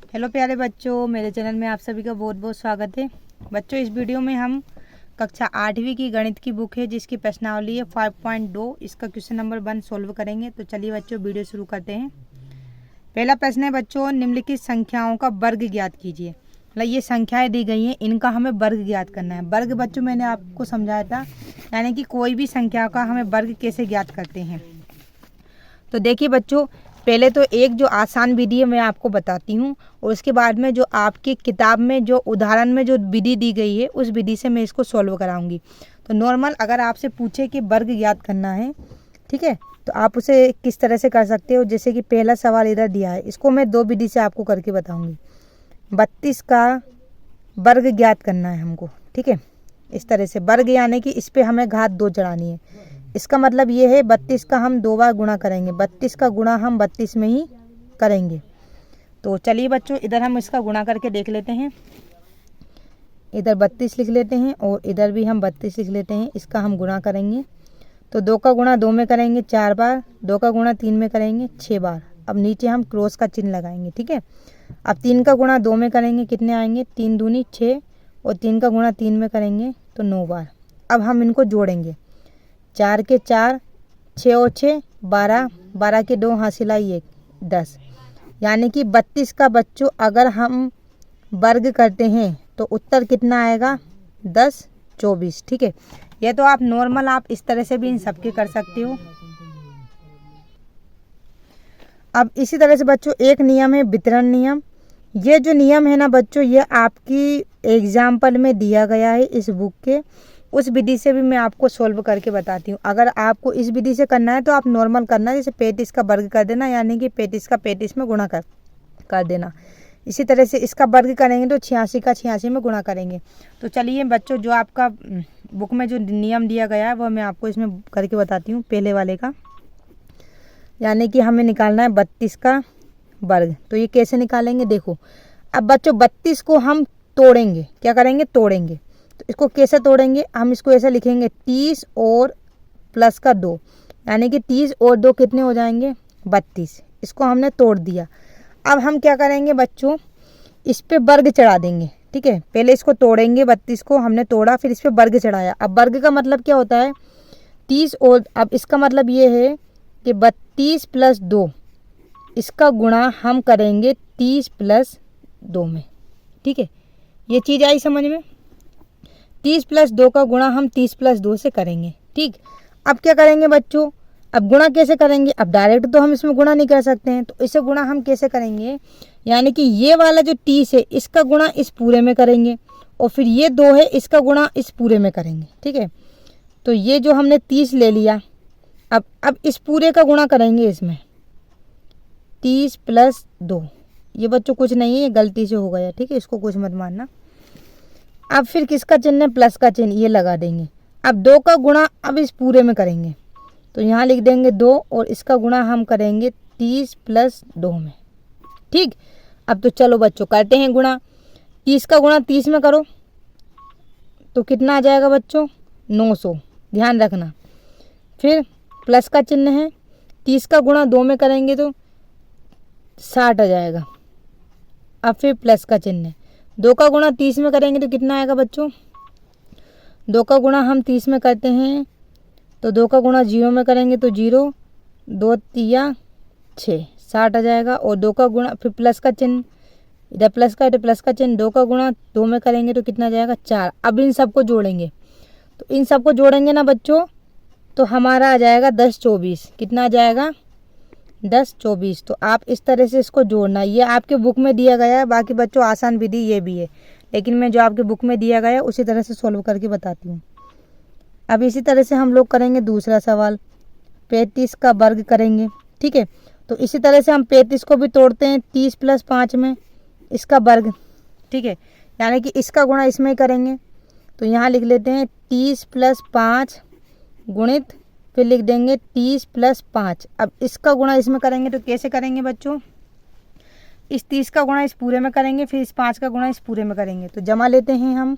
Hello प्यारे बच्चों, मेरे चैनल में आप सभी का बहुत बहुत स्वागत है। बच्चों, इस वीडियो में हम कक्षा 8वीं की गणित की बुक है जिसकी प्रश्नावली है 5.2, इसका क्वेश्चन नंबर 1 सोल्व करेंगे। तो चलिए बच्चों, वीडियो शुरू करते हैं। पहला प्रश्न है बच्चों, निम्नलिखित संख्याओं का वर्ग ज्ञात कीजिए। मतलब ये संख्याएं दी गई हैं, इनका हमें वर्ग ज्ञात करना है। वर्ग बच्चों मैंने आपको समझाया था, यानी कि कोई भी संख्या का हमें वर्ग कैसे ज्ञात करते हैं। तो देखिए बच्चों, पहले तो एक जो आसान विधि है मैं आपको बताती हूँ, और उसके बाद में जो आपकी किताब में जो उदाहरण में जो विधि दी गई है उस विधि से मैं इसको सॉल्व कराऊंगी। तो नॉर्मल अगर आपसे पूछे कि वर्ग ज्ञात करना है, ठीक है, तो आप उसे किस तरह से कर सकते हो। जैसे कि पहला सवाल इधर दिया है, इसको मैं 2 विधि से आपको करके बताऊँगी। 32 का वर्ग ज्ञात करना है हमको, ठीक है। इस तरह से वर्ग यानी कि इस पर हमें घात 2 चढ़ानी है। इसका मतलब ये है 32 का हम 2 बार गुणा करेंगे, 32 का गुणा हम 32 में ही करेंगे। तो चलिए बच्चों, इधर हम इसका गुणा करके देख लेते हैं। इधर 32 लिख लेते हैं और इधर भी हम 32 लिख लेते हैं। इसका हम गुणा करेंगे तो 2 का गुणा 2 में करेंगे 4 बार, 2 का गुणा 3 में करेंगे 6 बार। अब नीचे हम क्रॉस का चिन्ह लगाएंगे, ठीक है। अब 3 का गुणा 2 में करेंगे, कितने आएंगे, 3 दूनी 6, और 3 का गुणा 3 में करेंगे तो 9 बार। अब हम इनको जोड़ेंगे, 4 के 4, 6 और 6 12, 12 के 2 हासिलाई 1 10। यानी कि 32 का बच्चों अगर हम वर्ग करते हैं तो उत्तर कितना आएगा, 10 24, ठीक है। यह तो आप नॉर्मल आप इस तरह से भी इन सबके कर सकते हो। अब इसी तरह से बच्चों एक नियम है वितरण नियम। ये जो नियम है ना बच्चों, ये आपकी एग्जाम्पल में दिया गया है इस बुक के। उस विधि से भी मैं आपको सोल्व करके बताती हूँ। अगर आपको इस विधि से करना है तो आप नॉर्मल करना, जैसे 35 का वर्ग कर देना, यानी कि 35 का 35 में गुणा कर देना। इसी तरह से इसका वर्ग करेंगे तो 86 का 86 में गुणा करेंगे। तो चलिए बच्चों, जो आपका बुक में जो नियम दिया गया है वह मैं आपको इसमें करके बताती हूँ। पहले वाले का, यानी कि हमें निकालना है 32 का वर्ग। तो ये कैसे निकालेंगे, देखो। अब बच्चों 32 को हम तोड़ेंगे, क्या करेंगे, तोड़ेंगे। तो इसको कैसे तोड़ेंगे, हम इसको ऐसे लिखेंगे 30 और प्लस का 2, यानी कि 30 और 2 कितने हो जाएंगे, 32। इसको हमने तोड़ दिया। अब हम क्या करेंगे बच्चों, इस पे वर्ग चढ़ा देंगे, ठीक है। पहले इसको तोड़ेंगे, 32 को हमने तोड़ा, फिर इस पे वर्ग चढ़ाया। अब वर्ग का मतलब क्या होता है, 30 और, अब इसका मतलब ये है कि 32 प्लस 2, इसका गुणा हम करेंगे 30 प्लस 2 में, ठीक है। ये चीज़ आई समझ में। 30 प्लस 2 का गुणा हम 30 प्लस 2 से करेंगे, ठीक। अब क्या करेंगे बच्चों, अब गुणा कैसे करेंगे, अब डायरेक्ट तो हम इसमें गुणा नहीं कर सकते हैं, तो इसे गुणा हम कैसे करेंगे, यानी कि ये वाला जो 30 है इसका गुणा इस पूरे में करेंगे, और फिर ये 2 है इसका गुणा इस पूरे में करेंगे, ठीक है। तो ये जो हमने 30 ले लिया, अब इस पूरे का गुणा करेंगे इसमें, 30 प्लस 2। ये बच्चों कुछ नहीं है, गलती से हो गया, ठीक है, इसको कुछ मत मानना। अब फिर किसका चिन्ह है, प्लस का चिन्ह, ये लगा देंगे। अब 2 का गुणा अब इस पूरे में करेंगे, तो यहाँ लिख देंगे 2, और इसका गुणा हम करेंगे 30 प्लस 2 में, ठीक। अब तो चलो बच्चों करते हैं गुणा। 30 का गुणा 30 में करो तो कितना आ जाएगा बच्चों, 900, ध्यान रखना। फिर प्लस का चिन्ह है, 30 का गुणा 2 में करेंगे तो 60 आ जाएगा। अब फिर प्लस का चिन्ह है, 2 का गुणा 30 में करेंगे तो कितना आएगा बच्चों, 2 का गुणा हम 30 में करते हैं तो 2 का गुणा 0 में करेंगे तो 0, 2 तिया 6, 60 आ जाएगा। और 2 का गुणा फिर प्लस का चिन्ह, इधर प्लस का इधर प्लस का चिन्ह, 2 का गुणा 2 में करेंगे तो कितना आ जाएगा, 4। अब इन सबको जोड़ेंगे, तो इन सबको जोड़ेंगे ना बच्चों, तो हमारा आ जाएगा 10 24। कितना आ जाएगा, 10 24। तो आप इस तरह से इसको जोड़ना, ये आपके बुक में दिया गया है। बाकी बच्चों आसान विधि ये भी है, लेकिन मैं जो आपके बुक में दिया गया है उसी तरह से सॉल्व करके बताती हूँ। अब इसी तरह से हम लोग करेंगे दूसरा सवाल, 35 का वर्ग करेंगे, ठीक है। तो इसी तरह से हम 35 को भी तोड़ते हैं, 30 प्लस 5 में इसका वर्ग, ठीक है, यानी कि इसका गुणा इसमें ही करेंगे। तो यहाँ लिख लेते हैं 30 प्लस 5 गुणित, फिर लिख देंगे 30 प्लस 5। अब इसका गुणा इसमें करेंगे तो कैसे करेंगे बच्चों, इस 30 का गुणा इस पूरे में करेंगे, फिर इस 5 का गुणा इस पूरे में करेंगे। तो जमा लेते हैं हम,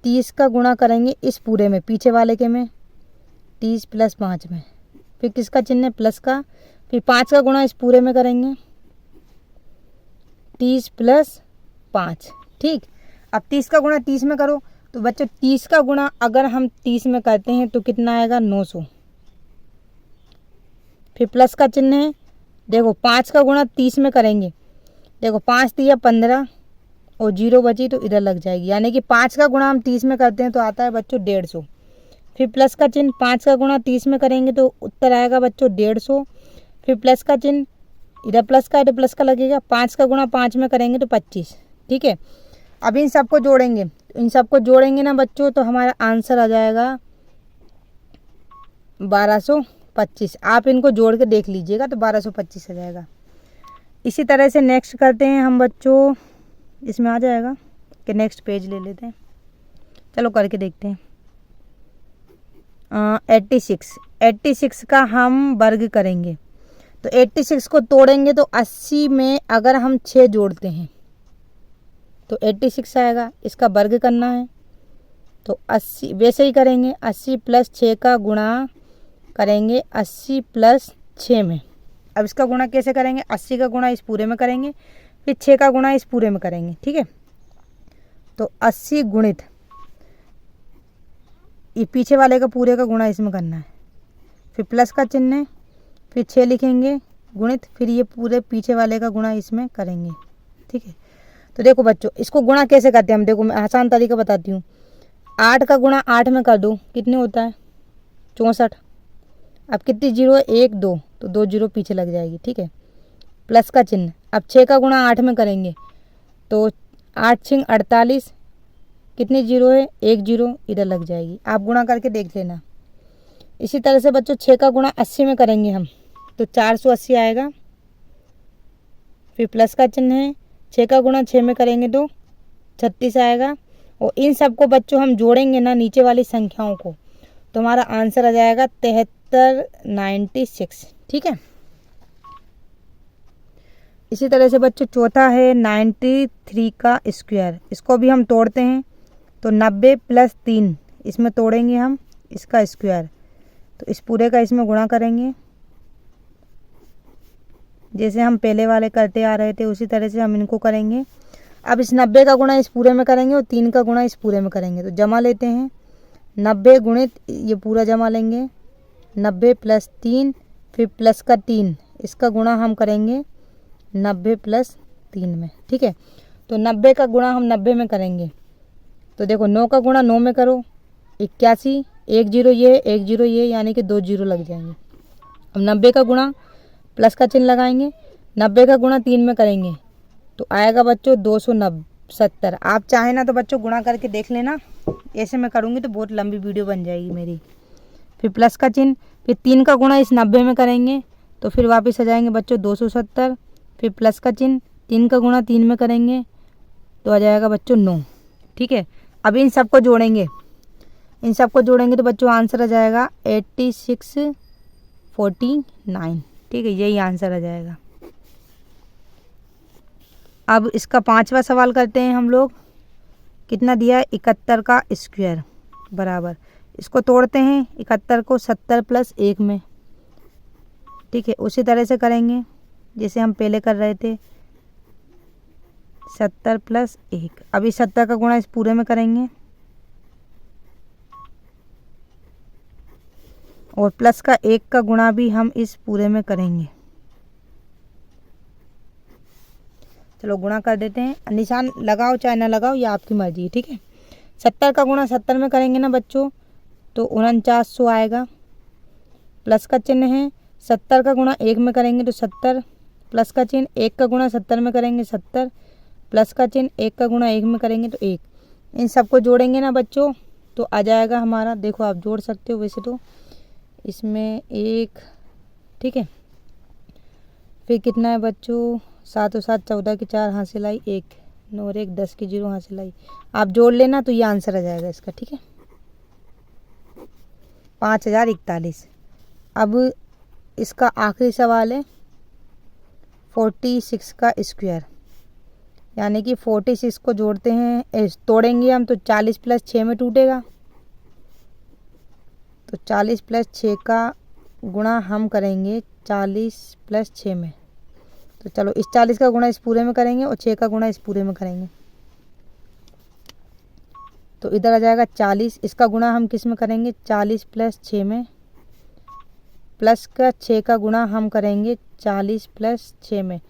30 का गुणा करेंगे इस पूरे में, पीछे वाले के में, 30 प्लस 5 में, फिर किसका चिन्ह है, प्लस का, फिर 5 का गुणा इस पूरे में करेंगे, 30 प्लस 5। ठीक, अब 30 का गुणा 30 में करो तो बच्चों 30 का गुणा अगर हम 30 में करते हैं तो कितना आएगा 900। फिर प्लस का चिन्ह है, देखो 5 का गुणा 30 में करेंगे, देखो 5 दिया 15 और 0 बची तो इधर लग जाएगी, यानी कि 5 का गुणा हम 30 में करते हैं तो आता है बच्चों 150। फिर प्लस का चिन्ह, 5 का गुणा 30 में करेंगे तो उत्तर आएगा बच्चों 150। फिर प्लस का चिन्ह, इधर प्लस का है तो प्लस का लगेगा, 5 का गुणा 5 में करेंगे तो 25। ठीक है, अब इन सबको जोड़ेंगे, इन सबको जोड़ेंगे ना बच्चों तो हमारा आंसर आ जाएगा 1225। आप इनको जोड़ के देख लीजिएगा तो 1225 आ जाएगा। इसी तरह से नेक्स्ट करते हैं हम बच्चों, इसमें आ जाएगा कि नेक्स्ट पेज ले लेते हैं, चलो करके देखते हैं। 86 का हम वर्ग करेंगे तो 86 को तोड़ेंगे तो 80 में अगर हम 6 जोड़ते हैं तो 86 आएगा, इसका वर्ग करना है तो 80 वैसे ही करेंगे, 80 प्लस 6 का गुणा करेंगे 80 प्लस 6 में। अब इसका गुणा कैसे करेंगे, 80 का गुणा इस पूरे में करेंगे, फिर 6 का गुणा इस पूरे में करेंगे। ठीक है, तो 80 गुणित ये पीछे वाले का पूरे का गुणा इसमें करना है, फिर प्लस का चिन्ह है, फिर 6 लिखेंगे गुणित, फिर ये पूरे पीछे वाले का गुणा इसमें करेंगे। ठीक है, तो देखो बच्चों इसको गुणा कैसे करते हैं हम, देखो मैं आसान तरीका बताती हूँ। 8 का गुणा 8 में कर दो, कितने होता है 64। अब कितनी जीरो है, 1 2, तो 2 जीरो पीछे लग जाएगी। ठीक है, प्लस का चिन्ह, अब 6 का गुणा 8 में करेंगे तो 8 6 48, कितनी जीरो है 1 जीरो इधर लग जाएगी, आप गुणा करके देख लेना। इसी तरह से बच्चों 6 का गुणा 80 में करेंगे हम तो 480 आएगा, फिर प्लस का चिन्ह है, 6 का गुणा 6 में करेंगे तो 36 आएगा। और इन सबको बच्चों हम जोड़ेंगे ना नीचे वाली संख्याओं को तो हमारा आंसर आ जाएगा 7396। ठीक है, इसी तरह से बच्चों चौथा है 93 का स्क्वायर, इसको भी हम तोड़ते हैं तो 90 प्लस 3 इसमें तोड़ेंगे हम इसका स्क्वायर, तो इस पूरे का इसमें गुणा करेंगे, जैसे हम पहले वाले करते आ रहे थे उसी तरह से हम इनको करेंगे। अब इस 90 का गुणा इस पूरे में करेंगे और 3 का गुणा इस पूरे में करेंगे, तो जमा लेते हैं 90 गुणित ये पूरा जमा लेंगे 90 प्लस 3, फिर प्लस का 3 इसका गुणा हम करेंगे 90 प्लस 3 में। ठीक है, तो 90 का गुणा हम 90 में करेंगे तो देखो 9 का गुणा 9 में करो 81, 1 जीरो ये 1 जीरो ये, यानी कि 2 जीरो लग जाएंगे। अब 90 का गुणा प्लस का चिन्ह लगाएंगे, 90 का गुणा 3 में करेंगे तो आएगा बच्चों 270। आप चाहें ना तो बच्चों गुणा करके देख लेना, ऐसे मैं करूँगी तो बहुत लंबी वीडियो बन जाएगी मेरी। फिर प्लस का चिन्ह, फिर 3 का गुणा इस 90 में करेंगे तो फिर वापस आ जाएंगे बच्चों 270, फिर प्लस का चिन्ह 3 का गुणा 3 में करेंगे तो आ जाएगा बच्चों 9। ठीक है, अब इन सबको जोड़ेंगे, इन सबको जोड़ेंगे तो बच्चों आंसर आ जाएगा 8649। ठीक है, यही आंसर आ जाएगा। अब इसका 5वां सवाल करते हैं हम लोग, कितना दिया है 71 का स्क्वायर बराबर, इसको तोड़ते हैं 71 को 70 प्लस 1 में। ठीक है, उसी तरह से करेंगे जैसे हम पहले कर रहे थे 70 प्लस 1। अभी 70 का गुणा इस पूरे में करेंगे और प्लस का 1 का गुणा भी हम इस पूरे में करेंगे। चलो गुणा कर देते हैं, निशान लगाओ चाहे ना लगाओ ये आपकी मर्जी है। ठीक है, 70 का गुणा 70 में करेंगे ना बच्चों तो 4900 आएगा, प्लस का चिन्ह है, 70 का गुणा 1 में करेंगे तो 70, प्लस का चिन्ह 1 का गुणा 70 में करेंगे 70, प्लस का चिन्ह 1 का गुणा 1 में करेंगे तो 1। इन सबको जोड़ेंगे ना बच्चों तो आ जाएगा हमारा, देखो आप जोड़ सकते हो वैसे तो इसमें 1। ठीक है, फिर कितना है बच्चों 7 और 7 14 की 4 हासिल आई 1, 9 और 1 10 की 0 हासिल आई, आप जोड़ लेना तो ये आंसर आ जाएगा इसका। ठीक है, 5041। अब इसका आखिरी सवाल है 46 का स्क्वायर, यानी कि 46 को जोड़ते हैं तोड़ेंगे हम तो 40 प्लस 6 में टूटेगा, तो 40 प्लस 6 का गुणा हम करेंगे 40 प्लस 6 में तो चलो इस 40 का गुणा इस पूरे में करेंगे और 6 का गुणा इस पूरे में करेंगे। तो इधर आ जाएगा 40, इसका गुणा हम किस में करेंगे 40 प्लस 6 में, प्लस का 6 का गुणा हम करेंगे 40 प्लस 6 में।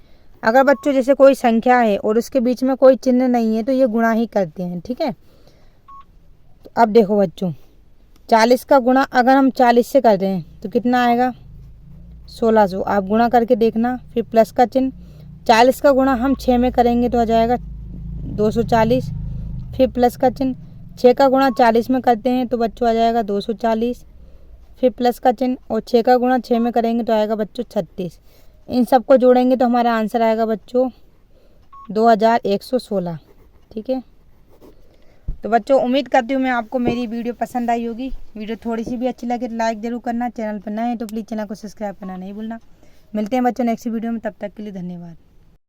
अगर बच्चों जैसे कोई संख्या है और उसके बीच में कोई चिन्ह नहीं है तो ये गुणा ही करते हैं, ठीक है। तो अब देखो बच्चों 40 का गुणा अगर हम 40 से कर रहे हैं तो कितना आएगा 1600। आप गुणा करके देखना, फिर प्लस का चिन्ह। 40 का गुणा हम 6 में करेंगे तो आ जाएगा 240, फिर प्लस का चिन्ह। 6 का गुणा 40 में करते हैं तो बच्चों आ जाएगा 240, फिर प्लस का चिन्ह। और 6 का गुणा 6 में करेंगे तो आएगा बच्चों 36। इन सबको जोड़ेंगे तो हमारा आंसर आएगा बच्चों 2116, ठीक है। तो बच्चों उम्मीद करती हूँ मैं आपको मेरी वीडियो पसंद आई होगी। वीडियो थोड़ी सी भी अच्छी लगे तो लाइक ज़रूर करना, चैनल पर नए हैं तो प्लीज़ चैनल को सब्सक्राइब करना नहीं भूलना। मिलते हैं बच्चों नेक्स्ट वीडियो में, तब तक के लिए धन्यवाद।